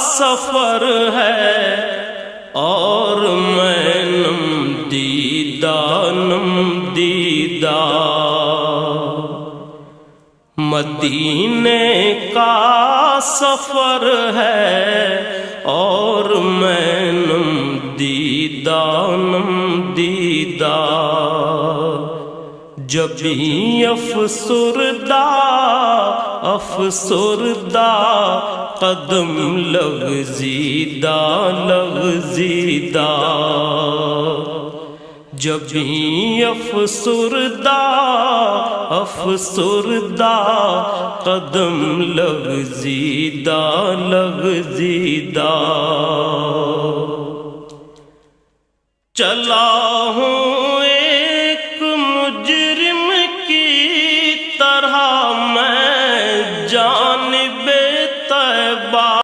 سفر ہے اور میں نم دیدہ مدینے کا سفر ہے اور میں نم دیدہ جبھی افسردہ قدم لغزیدہ جبھی افسردہ قدم لغزیدہ چلا ہوں